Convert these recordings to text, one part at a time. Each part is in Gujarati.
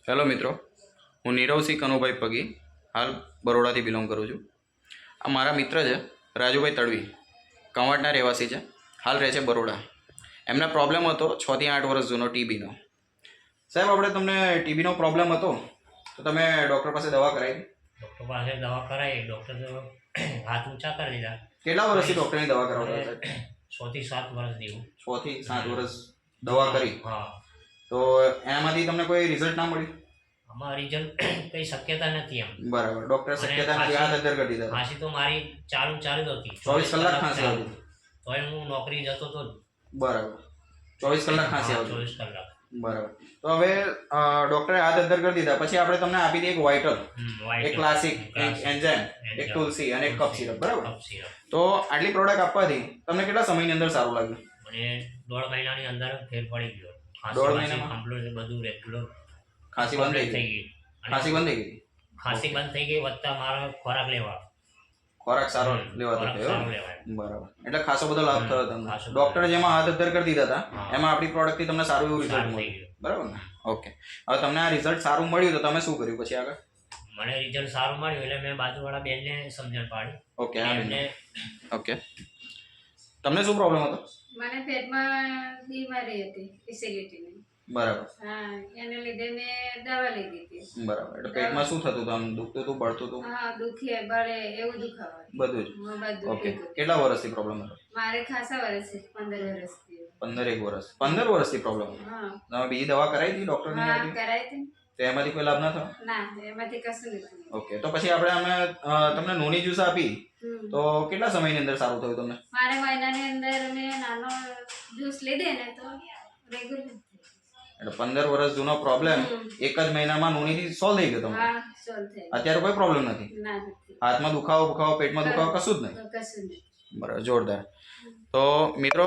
હેલો મિત્રો, હું નીરવસિંહ કનુભાઈ પગી હાલ બરોડાથી બિલોંગ કરું છું. આ મારા મિત્ર છે રાજુભાઈ તડવી, કવાંટના રહેવાસી છે, હાલ રહે છે બરોડા. એમને પ્રોબ્લેમ હતો 6 થી 8 વર્ષ જૂનો ટીબીનો. સાહેબ, આપણે તમને ટીબીનો પ્રોબ્લેમ હતો તો તમે ડૉક્ટર પાસે દવા કરાવી? ડૉક્ટર પાસે દવા કરાવી. ડૉક્ટર તો હાથ ઊંચા કરી દીધા. કેટલા વર્ષથી ડૉક્ટરની દવા કરાવતા સાહેબ? 6 થી 7 વર્ષ જેવું. 6 થી 7 વર્ષ દવા કરી. હા. તો એમાંથી તમને કોઈ રિઝલ્ટ ના મળ્યું? આમાં રિઝલ્ટ કઈ શક્યતા નથી એમ. બરાબર, ડૉક્ટર શક્યતા નથી હાથ અદ્ધર કરી દીધા. ખાંસી તો મારી ચાલુ જ હતી. 24 કલાક ખાંસી આવતી? તોય હું નોકરી જતો તો. બરાબર, 24 કલાક ખાંસી આવતી? 24 કલાક. બરાબર. તો હવે ડોક્ટરે હાથ અદ્ધર કરી દીધા પછી આપણે તમને આપી દઈએ એક વાઇટલ, એક ક્લાસિક, એક એન્ઝાઇમ, એક તુલસી અને એક કફ સિરપ. બરાબર. તો આટલી પ્રોડક્ટ આપવાથી તમને કેટલા સમયની અંદર સારું લાગ્યું? મને 1.5 મહિનાની અંદર ફેર પડી ગયો. 1.5 મહિનામાં કમ્પ્લીટ બધું રેગ્યુલર. ખાંસી બંધ થઈ ગઈ? ખાંસી બંધ થઈ ગઈ? ખાંસી બંધ થઈ ગઈ, વત્તા મારો ખોરાક લેવા. ખોરાક સારો લેવાતો થયો? બરાબર. એટલે ખાસો બધો લાભ થયો તમને. ડોક્ટરે જેમાં હાથ અદ્ધર કરી દીધા હતા એમાં આપણી પ્રોડક્ટથી તમને સારું એવું રિઝલ્ટ મળ્યું. બરાબર ને? ઓકે. હવે તમને આ રિઝલ્ટ સારું મળ્યું તો તમે શું કર્યું પછી આગળ? મને રિઝલ્ટ સારું મળ્યું એટલે મેં બાજુવાળા બેનને સમજણ પાડી. ઓકે. ઓકે. તમને શું પ્રોબ્લેમ હતો? મને પેટમાં બીમારી હતી, એસિડિટીની. બરાબર. હા, એને લીધે મેં દવા લીધી હતી. બરાબર. એટલે પેટમાં શું થતું હતું? આમ દુખતું હતું, બળતું હતું? હા, દુખે, બળે, એવું દુખાવા. બધું જ? બધું. ઓકે. કેટલા વર્ષથી પ્રોબ્લેમ હતો? મારે ખાસા વર્ષથી, 15 વર્ષથી. 15 વર્ષ? 15 વર્ષથી પ્રોબ્લેમ હતો? હા. તમે બીજી દવા કરાવી હતી ડોક્ટરની? હા, કરાવી હતી. તો એમાંથી કોઈ લાભ ના થયો? ના, એમાંથી કશું નથી. ઓકે. તો પછી અમે તમને નોની જ્યુસ આપી તો કેટલા સમયની અંદર સારું થયું તમને? મારે મહિનાની અંદર મેં નાનો જ્યુસ લીધે ને તો રેગ્યુલર. એટલે 15 વર્ષ જૂનો પ્રોબ્લેમ એક જ મહિનામાં નોનીથી સોલ્વ થઈ ગયો તમને? હા, સોલ્વ થઈ. અત્યારે કોઈ પ્રોબ્લેમ નથી? ના, નથી. હાથમાં દુખાવો, પેટમાં દુખાવો કશું જ નહીં? કશું નહીં. બરાબર, જોરદાર. તો મિત્રો,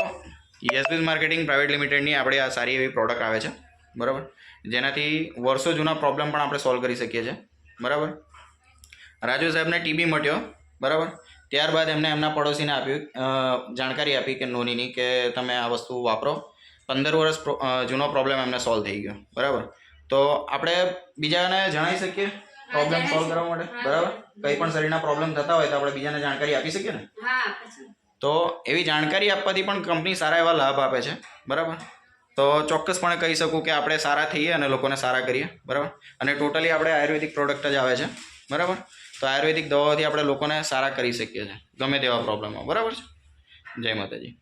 યશબીઝ માર્કેટિંગ પ્રાઇવેટ લિમિટેડની આપણે આ સારી એવી પ્રોડક્ટ આવે છે. બરાબર, જેનાથી વર્ષો જૂના પ્રોબ્લેમ પણ આપણે સોલ્વ કરી શકીએ છીએ. બરાબર. રાજુ સાહેબને ટીબી મટ્યો. બરાબર. ત્યારબાદ એમના પડોશીને જાણકારી આપી કે નોનીની, કે તમે આ વસ્તુ વાપરો. 15 વર્ષ જૂનો પ્રોબ્લેમ એમને સોલ્વ થઈ ગયો. બરાબર. તો આપણે બીજાને જણાવી શકીએ પ્રોબ્લેમ સોલ્વ કરવા માટે? બરાબર. કંઈ પણ શરીરના પ્રોબ્લેમ થતા હોય તો આપણે બીજાને જાણકારી આપી શકીએ ને? હા. તો એવી જાણકારી આપવાથી પણ કંપની સારા એવા લાભ આપે છે. બરાબર. તો ચોક્કસપણે કહી શકું કે આપણે સારા થઈએ અને લોકોને સારા કરીએ. બરાબર. અને ટોટલી આપણે આયુર્વેદિક પ્રોડક્ટ જ આવે છે. બરાબર. તો આયુર્વેદિક દવાઓથી આપણે લોકોને સારા કરી શકીએ છીએ ગમે તેવા પ્રોબ્લેમમાં. બરાબર છે. જય માતાજી.